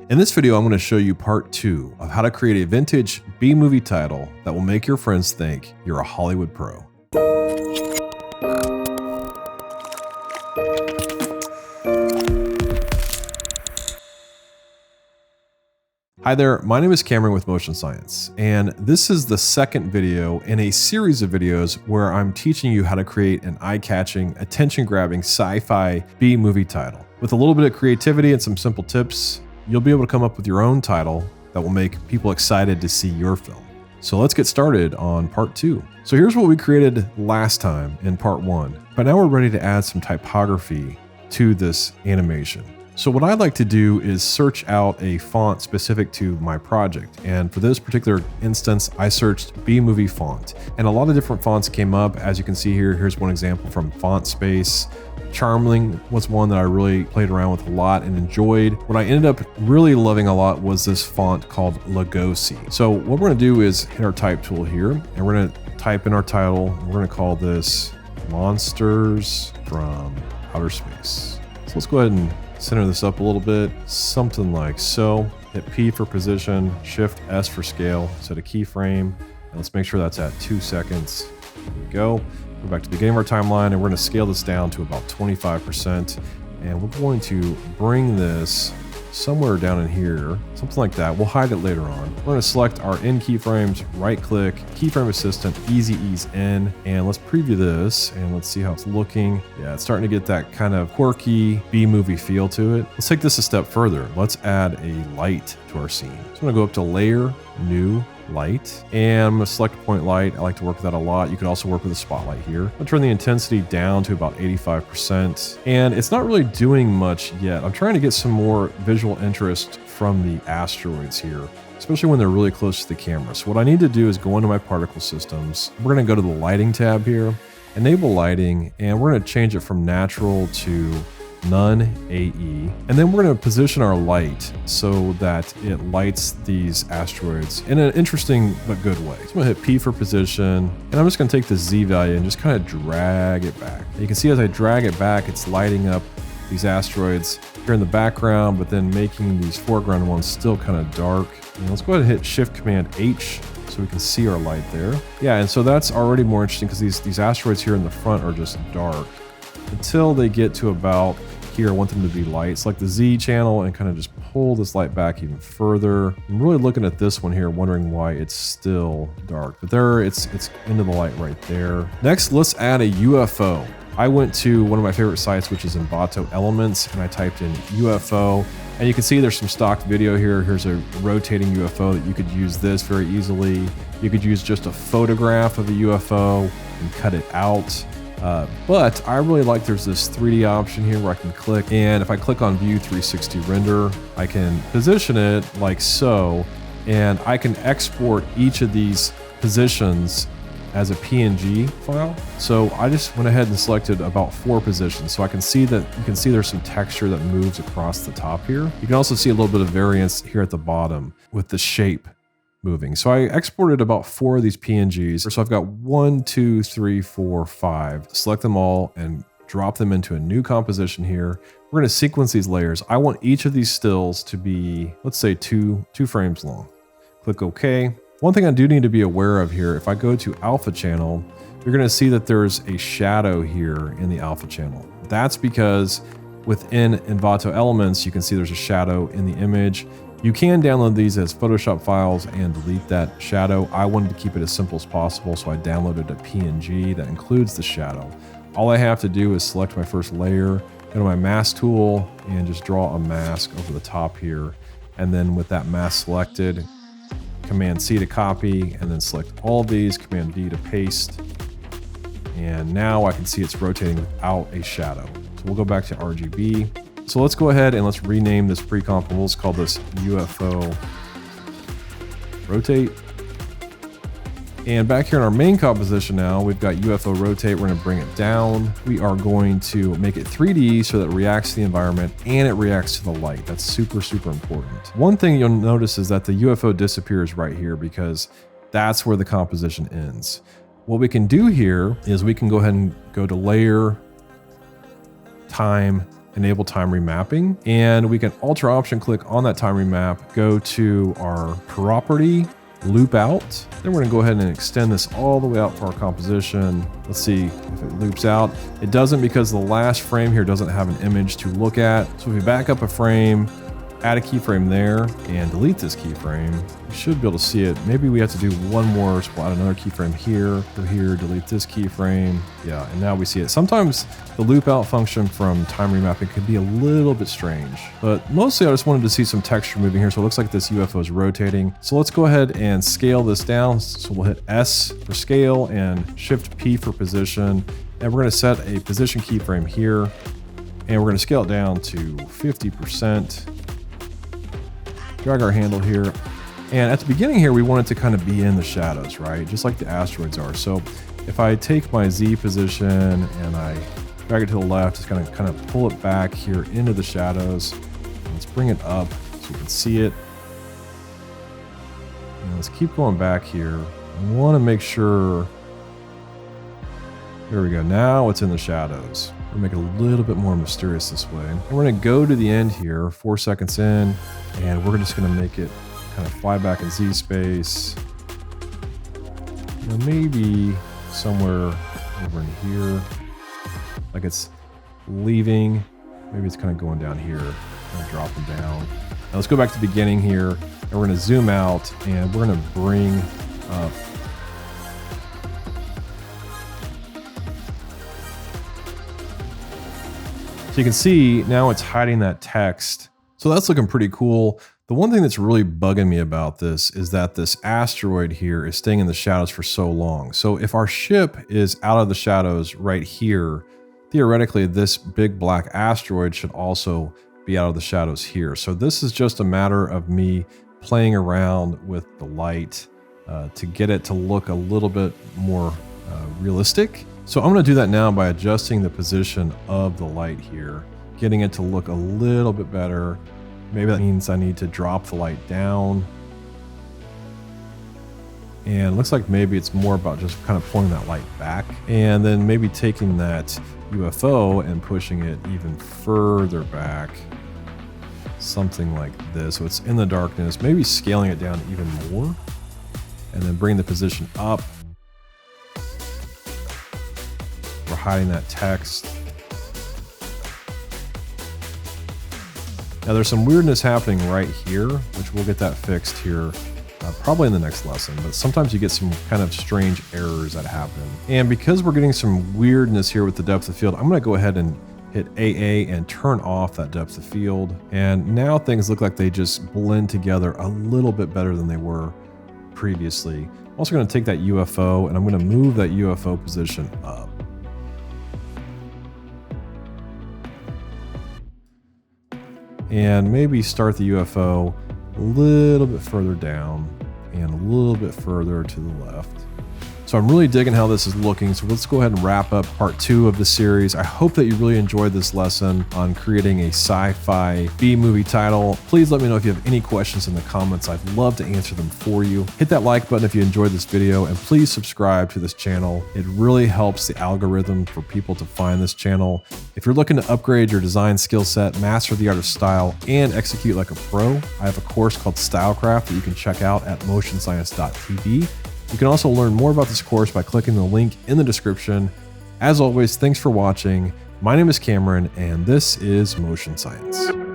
In this video, I'm going to show you part 2 of how to create a vintage B-movie title that will make your friends think you're a Hollywood pro. Hi there, my name is Cameron with Motion Science, and this is the second video in a series of videos where I'm teaching you how to create an eye-catching, attention-grabbing sci-fi B-movie title. With a little bit of creativity and some simple tips, you'll be able to come up with your own title that will make people excited to see your film. So let's get started on part 2. So here's what we created last time in part 1, but now we're ready to add some typography to this animation. So what I'd like to do is search out a font specific to my project. And for this particular instance, I searched B-movie font, and a lot of different fonts came up. As you can see here, here's one example from Font Space. Charming was one that I really played around with a lot and enjoyed. What I ended up really loving a lot was this font called Lugosi. So what we're gonna do is hit our type tool here, and we're gonna type in our title. We're gonna call this Monsters from Outer Space. So let's go ahead and center this up a little bit, something like so. Hit P for position, Shift S for scale, set a keyframe, and let's make sure that's at 2 seconds. There we go. Go back to the beginning of our timeline, and we're going to scale this down to about 25%, and we're going to bring this somewhere down in here, something like that. We'll hide it later on. We're going to select our in keyframes, right click, keyframe assistant, easy ease in, and let's preview this and let's see how it's looking. Yeah, it's starting to get that kind of quirky B-movie feel to it. Let's take this a step further. Let's add a light to our scene. So I'm going to go up to Layer, New, Light, and I'm going to select point light. I like to work with that a lot. You can also work with a spotlight here. I'll turn the intensity down to about 85%, and it's not really doing much yet. I'm trying to get some more visual interest from the asteroids here, especially when they're really close to the camera. So what I need to do is go into my particle systems. We're going to go to the lighting tab here, enable lighting, and we're going to change it from natural to none AE, and then we're going to position our light so that it lights these asteroids in an interesting but good way. So I'm going to hit P for position, and I'm just going to take the Z value and just kind of drag it back. And you can see as I drag it back, it's lighting up these asteroids here in the background, but then making these foreground ones still kind of dark. And let's go ahead and hit Shift Command H so we can see our light there. Yeah, and so that's already more interesting because these asteroids here in the front are just dark until they get to about here. I want them to be light. Select the Z channel and kind of just pull this light back even further. I'm really looking at this one here, wondering why it's still dark, but there it's into the light right there. Next, let's add a UFO. I went to one of my favorite sites, which is Envato Elements, and I typed in UFO, and you can see there's some stock video here. Here's a rotating UFO that you could use this very easily. You could use just a photograph of a UFO and cut it out. But I really like there's this 3D option here where I can click, and if I click on View 360 Render, I can position it like so, and I can export each of these positions as a PNG file. So I just went ahead and selected about 4 positions, so I can see that you can see there's some texture that moves across the top here. You can also see a little bit of variance here at the bottom with the shape moving. So I exported about 4 of these PNGs. So I've got 1, 2, 3, 4, 5. Select them all and drop them into a new composition here. We're going to sequence these layers. I want each of these stills to be, let's say, two frames long. Click OK. One thing I do need to be aware of here, if I go to alpha channel, you're going to see that there's a shadow here in the alpha channel. That's because within Envato Elements, you can see there's a shadow in the image. You can download these as Photoshop files and delete that shadow. I wanted to keep it as simple as possible, so I downloaded a PNG that includes the shadow. All I have to do is select my first layer, go to my mask tool, and just draw a mask over the top here. And then with that mask selected, Command C to copy, and then select all of these, Command V to paste. And now I can see it's rotating without a shadow. So we'll go back to RGB. So let's go ahead and let's rename this pre-comp, and we'll just call this UFO Rotate. And back here in our main composition now, we've got UFO Rotate. We're going to bring it down. We are going to make it 3D so that it reacts to the environment and it reacts to the light. That's super, super important. One thing you'll notice is that the UFO disappears right here because that's where the composition ends. What we can do here is we can go ahead and go to Layer, Time, enable time remapping, and we can Alt Option click on that time remap, go to our property, loop out. Then we're gonna go ahead and extend this all the way out for our composition. Let's see if it loops out. It doesn't, because the last frame here doesn't have an image to look at. So if we back up a frame, add a keyframe there, and delete this keyframe, we should be able to see it. Maybe we have to do one more, so we'll add another keyframe here, go here, delete this keyframe. Yeah, and now we see it. Sometimes the loop out function from time remapping could be a little bit strange, but mostly I just wanted to see some texture moving here. So it looks like this UFO is rotating. So let's go ahead and scale this down. So we'll hit S for scale and Shift P for position. And we're gonna set a position keyframe here, and we're gonna scale it down to 50%. Drag our handle here. And at the beginning here, we want it to kind of be in the shadows, right? Just like the asteroids are. So if I take my Z position and I drag it to the left, it's gonna kind of pull it back here into the shadows. And let's bring it up so you can see it. And let's keep going back here. I wanna make sure, there we go. Now it's in the shadows. We'll make it a little bit more mysterious this way. And we're gonna go to the end here, 4 seconds in, and we're just gonna make it kind of fly back in Z space. You know, maybe somewhere over in here, like it's leaving. Maybe it's kind of going down here, kind of dropping down. Now let's go back to the beginning here, and we're gonna zoom out, and we're gonna bring up so you can see now it's hiding that text. So that's looking pretty cool. The one thing that's really bugging me about this is that this asteroid here is staying in the shadows for so long. So if our ship is out of the shadows right here, theoretically this big black asteroid should also be out of the shadows here. So this is just a matter of me playing around with the light to get it to look a little bit more realistic. So I'm gonna do that now by adjusting the position of the light here, getting it to look a little bit better. Maybe that means I need to drop the light down. And it looks like maybe it's more about just kind of pulling that light back, and then maybe taking that UFO and pushing it even further back. Something like this. So it's in the darkness, maybe scaling it down even more, and then bring the position up. We're hiding that text. Now there's some weirdness happening right here, which we'll get that fixed here probably in the next lesson, but sometimes you get some kind of strange errors that happen. And because we're getting some weirdness here with the depth of field, I'm gonna go ahead and hit AA and turn off that depth of field. And now things look like they just blend together a little bit better than they were previously. I'm also gonna take that UFO and I'm gonna move that UFO position up. And maybe start the UFO a little bit further down and a little bit further to the left. So I'm really digging how this is looking. So let's go ahead and wrap up part 2 of the series. I hope that you really enjoyed this lesson on creating a sci-fi B-movie title. Please let me know if you have any questions in the comments. I'd love to answer them for you. Hit that like button if you enjoyed this video, and please subscribe to this channel. It really helps the algorithm for people to find this channel. If you're looking to upgrade your design skill set, master the art of style, and execute like a pro, I have a course called Stylecraft that you can check out at motionscience.tv. You can also learn more about this course by clicking the link in the description. As always, thanks for watching. My name is Cameron, and this is Motion Science.